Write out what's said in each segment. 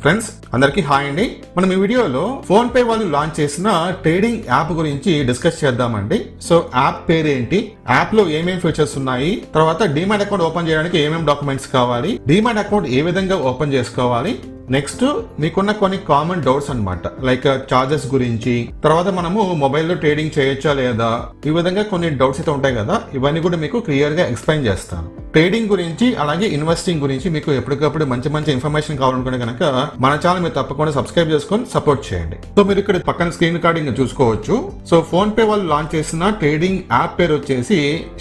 Friends అందరికీ hi అండి. మనం ఈ వీడియోలో ఫోన్ పే వాళ్ళు లాంచ్ చేసిన ట్రేడింగ్ యాప్ గురించి డిస్కస్ చేద్దామండి. సో యాప్ పేరు ఏంటి, యాప్ లో ఏమేమి ఫీచర్స్ ఉన్నాయి, తర్వాత డీమ్యాట్ అకౌంట్ ఓపెన్ చేయడానికి ఏమేమి డాక్యుమెంట్స్ కావాలి, డీమ్యాట్ అకౌంట్ ఏ విధంగా ఓపెన్ చేసుకోవాలి, నెక్స్ట్ మీకున్న కొన్ని కామన్ డౌట్స్ అన్నమాట, లైక్ చార్జెస్ గురించి, తర్వాత మనము మొబైల్లో ట్రేడింగ్ చేయొచ్చా లేదా, ఈ విధంగా కొన్ని డౌట్స్ అయితే ఉంటాయి కదా, ఇవన్నీ కూడా మీకు క్లియర్ గా ఎక్స్ప్లెయిన్ చేస్తాను. ట్రేడింగ్ గురించి అలాగే ఇన్వెస్టింగ్ గురించి మీకు ఎప్పటికప్పుడు మంచి మంచి ఇన్ఫర్మేషన్ కావాలనుకుంటే కనుక మన ఛానల్ మీరు తప్పకుండా సబ్స్క్రైబ్ చేసుకొని సపోర్ట్ చేయండి. సో మీరు ఇక్కడ పక్కన స్క్రీన్ రికార్డింగ్ చూసుకోవచ్చు. సో ఫోన్ పే వాళ్ళు లాంచ్ చేసిన ట్రేడింగ్ యాప్ పేరు వచ్చేసి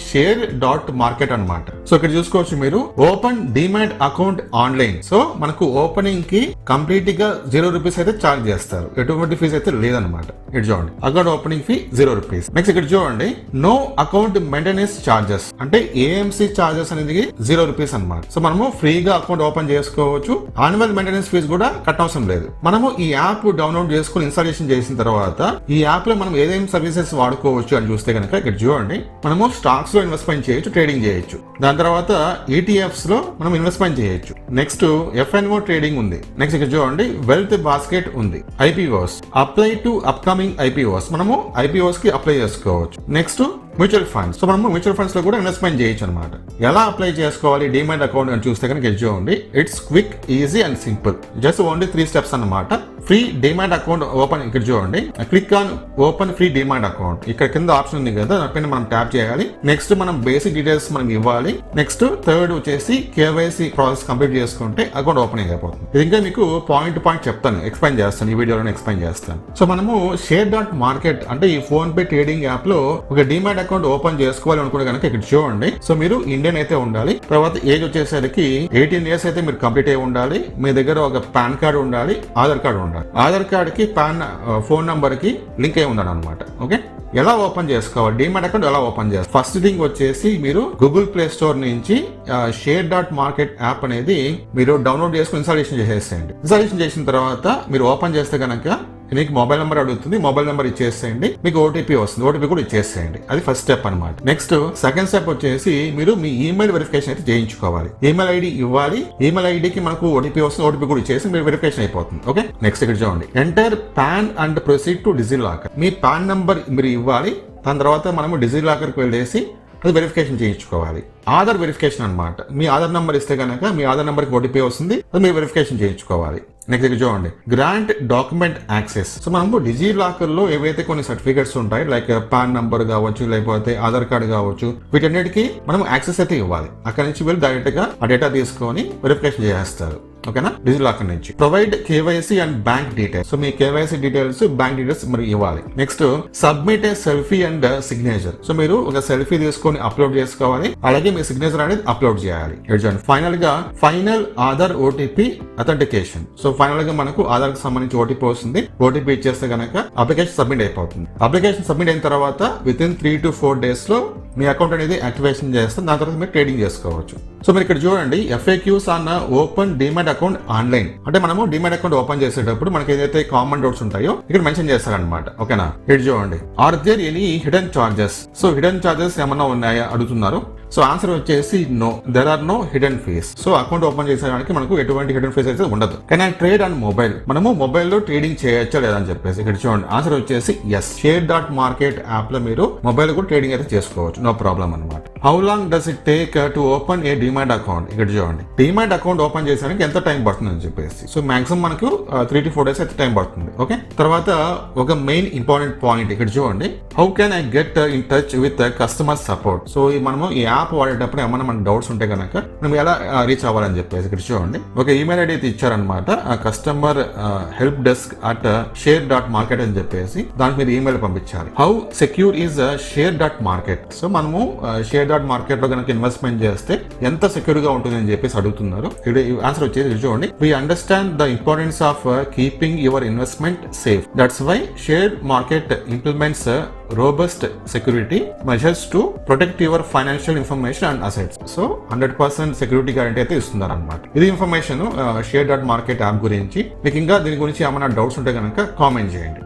share.market అన్నమాట. సో ఇక్కడ చూసుకోవచ్చు మీరు, open demat account online. So మనకు ఓపెనింగ్ కి కంప్లీట్ గా ₹0 అయితే ఛార్జ్ చేస్తారు, ఎటువంటి ఫీజు అయితే లేదనమాట. ఇక్కడ చూడండి, అకౌంట్ ఓపెనింగ్ ఫీ ₹0. నెక్స్ట్ ఇక్కడ చూడండి, నో అకౌంట్ మెయింటెనెన్స్ చార్జెస్, అంటే ఏఎంసీ చార్జెస్ అనేది ₹0 అన్నమాట. సో మనము ఫ్రీగా అకౌంట్ ఓపెన్ చేసుకోవచ్చు, యాన్యువల్ మెయింటెనెన్స్ ఫీజు కూడా కట్టవసరం లేదు. మనము ఈ యాప్ డౌన్లోడ్ చేసుకుని ఇన్స్టాలేషన్ చేసిన తర్వాత ఈ యాప్ లో మనం ఏదేం సర్వీసెస్ వాడుకోవచ్చు అని చూస్తే కనుక ఇక్కడ చూడండి, మనము స్టాక్స్ లో ఇన్వెస్ట్మెంట్ చేయొచ్చు, ట్రేడింగ్ చేయొచ్చు. దాని తర్వాత ఈటీఎఫ్స్ లో మనం ఇన్వెస్ట్మెంట్ చేయొచ్చు. నెక్స్ట్ ఎఫ్ఎన్ఓ ట్రేడింగ్ ఉంది. నెక్స్ట్ ఇక్కడ చూడండి, వెల్త్ బాస్కెట్ ఉంది. IPOs, apply to upcoming IPOs, మనము ఐపీఓస్ కి అప్లై చేసుకోవచ్చు. నెక్స్ట్ మ్యూచువల్ ఫండ్స్, సో మనము మ్యూచువల్ ఫండ్స్ లో కూడా ఇన్వెస్ట్మెంట్ చేయొచ్చు అనమాట. ఎలా అప్లై చేసుకోవాలి డీమ్యాట్ అకౌంట్ అని చూస్తే కనుక చూడండి, it's quick, easy and simple. Just only 3 steps అన్నమాట. ఫ్రీ డీమ్యాట్ అకౌంట్ ఓపెన్, ఇక్కడ చూడండి, click on open free demat account. ఇక్కడ కింద ఆప్షన్ ఉంది కదా, దానిపైన మనం ట్యాప్ చేయాలి. నెక్స్ట్ మనం బేసిక్ డీటెయిల్స్ మనం ఇవ్వాలి. నెక్స్ట్ థర్డ్ వచ్చేసి కేవైసీ ప్రాసెస్ కంప్లీట్ చేసుకుంటే అకౌంట్ ఓపెనింగ్ అయిపోతుంది. ఇది ఇంకా మీకు పాయింట్ టు పాయింట్ చెప్తాను, ఎక్స్ప్లెయిన్ చేస్తాను, ఈ వీడియోలో ఎక్స్ప్లెయిన్ చేస్తాను. సో మనము share.market అంటే ఈ ఫోన్ పే ట్రేడింగ్ యాప్ లో ఒక డీమ్యాట్ అకౌంట్ ఓపెన్ చేసుకోవాలి అనుకుంటే కనుక ఇక్కడ చూడండి. సో మీరు ఇండియన్ అయితే ఉండాలి, తర్వాత ఏజ్ వచ్చేసరికి 18 years అయితే మీరు కంప్లీట్ అయి ఉండాలి. మీ దగ్గర ఒక పాన్ కార్డ్ ఉండాలి, ఆధార్ కార్డ్ ఉండాలి. ఆధార్ కార్డ్ కి పాన్ ఫోన్ నంబర్ కి లింక్ అయి ఉండాలి అనమాట. ఓకే, ఎలా ఓపెన్ చేసుకోవాలి డీమ్యాట్ అకౌంట్, ఎలా ఓపెన్ చేస్తారు? ఫస్ట్ థింగ్ వచ్చేసి మీరు గూగుల్ ప్లే స్టోర్ నుంచి share.market యాప్ అనేది మీరు డౌన్లోడ్ చేసుకుని ఇన్స్టాలేషన్ చేసేసేయండి. ఇన్స్టాలేషన్ చేసిన తర్వాత మీరు ఓపెన్ చేస్తే కనుక మీకు మొబైల్ నెంబర్ అడుగుతుంది, మొబైల్ నెంబర్ ఇచ్చేసేయండి, మీకు ఓటీపీ వస్తుంది, ఓటీపీ కూడా ఇచ్చేసేయండి. అది ఫస్ట్ స్టెప్ అనమాట. నెక్స్ట్ సెకండ్ స్టెప్ వచ్చేసి మీరు మీ ఈమెయిల్ వెరిఫికేషన్ అయితే చేయించుకోవాలి. ఈమెయిల్ ఐడి ఇవ్వాలి, ఈమెయిల్ ఐడికి మనకు ఓటీపీ వస్తుంది, ఓటీపీ కూడా ఇచ్చేసి మీరు వెరిఫికేషన్ అయిపోతుంది. ఓకే, నెక్స్ట్ ఇక్కడ చూడండి, enter pan and proceed to DigiLocker. Me pan number మీరు ఇవ్వాలి, దాని తర్వాత మనము డిజిలాకర్కి వెళ్ళేసి అది వెరిఫికేషన్ చేయించుకోవాలి. ఆధార్ వెరిఫికేషన్ అనమాట. మీ ఆధార్ నంబర్ ఇస్తే కనుక మీ ఆధార్ నంబర్కి ఓటీపీ వస్తుంది, అది మీరు వెరిఫికేషన్ చేయించుకోవాలి. నెక్స్ట్ ఇక్కడ చూడండి, గ్రాంట్ డాక్యుమెంట్ యాక్సెస్. సో మనము డిజిలాకర్ లో ఏవైతే కొన్ని సర్టిఫికేట్స్ ఉంటాయి, లైక్ పాన్ నంబర్ కావచ్చు, లేకపోతే ఆధార్ కార్డు కావచ్చు, వీటన్నిటికీ మనం యాక్సెస్ అయితే ఇవ్వాలి. అక్కడ నుంచి వెళ్ళి డైరెక్ట్ గా ఆ డేటా తీసుకొని వెరిఫికేషన్ చేస్తారు. ఓకేనా, డిజిలాకర్ నుంచి. Provide KYC and bank details. So me KYC details, bank details మరి ఇవ్వాలి. Next submit A selfie and signature. So మీరు ఒక సెల్ఫీ తీసుకొని అప్లోడ్ చేసుకోవాలి, అలాగే మీ సిగ్నేచర్ అనేది అప్లోడ్ చేయాలి. ఫైనల్ గా final Aadhaar OTP authentication. So final గా మనకు ఆధార్ కి సంబంధించి ఓటీపీ వస్తుంది, ఓటీపీ ఇచ్చేస్తే కనుక అప్లికేషన్ సబ్మిట్ అయిపోతుంది. అప్లికేషన్ సబ్మిట్ అయిన తర్వాత విత్ ఇన్ 3 to 4 days లో మీ అకౌంట్ అనేది యాక్టివేషన్ చేస్తే దాని తర్వాత మీరు ట్రేడింగ్ చేసుకోవచ్చు. సో మీరు ఇక్కడ చూడండి, FAQs on open demat account online. అంటే మనము డీమ్యాట్ అకౌంట్ ఓపెన్ చేసేటప్పుడు మనకి ఏదైతే కామన్ డౌట్స్ ఉంటాయో ఇక్కడ మెన్షన్ చేస్తారనమాట. ఓకేనా, ఇక్కడ చూడండి, are there any hidden charges. So hidden charges ఏమన్నా ఉన్నాయా అడుగుతున్నారు. సో ఆన్సర్ వచ్చేసి no, there are no hidden fees. So account open చేసేదానికి మనకు ఎటువంటి హిడెన్ ఫీస్ అయితే ఉండదు. Can I trade on mobile, మనము మొబైల్లో ట్రేడింగ్ చేయొచ్చా లేదా అని చెప్పేసి ఇక్కడ చూడండి, ఆన్సర్ వచ్చేసి ఎస్. share.market యాప్ లో మీరు మొబైల్ కూడా ట్రేడింగ్ అయితే చేసుకోవచ్చు, నో ప్రాబ్లం అనమాట. How long does it take to open A demat account. ఇక్కడ చూడండి, డీమ్యాట్ అకౌంట్ ఓపెన్ చేసేదానికి ఎంత టైం పడుతుంది అని చెప్పేసి. సో మాక్సిమం మనకు 3 to 4 days అయితే టైం పడుతుంది. ఓకే, తర్వాత ఒక మెయిన్ ఇంపార్టెంట్ పాయింట్ ఇక్కడ చూడండి, how can I get in touch with customer support. So మనము ఈ యాప్ వాడేటప్పుడు ఏమన్నా మనకు డౌట్స్ ఉంటాయి కనుక మనం ఎలా రీచ్ అవ్వాలని చెప్పేసి ఇక్కడ చూడండి, ఒక ఈమెయిల్ ఐడి అయితే ఇచ్చారనమాట, customer help desk at share.market అని చెప్పేసి దానికి మీరు ఈమెయిల్ పంపించాలి. How secure is share.market. So మనము share.market లో కనుక ఇన్వెస్ట్మెంట్ చేస్తే ఎంత సెక్యూర్ గా ఉంటుంది అని చెప్పేసి అడుగుతున్నారు. ఇక్కడ ఆన్సర్ వచ్చేసి చూడండి, we understand the importance of keeping your investment safe. That's why share.market implements robust security measures to protect your financial information and assets. So 100% security guarantee అయితే ఇస్తున్నారు అనమాట. ఇది ఇన్ఫర్మేషన్ share.market యాప్ గురించి. మీకు ఇంకా దీని గురించి ఏమైనా డౌట్స్ ఉంటే కనుక కామెంట్ చేయండి.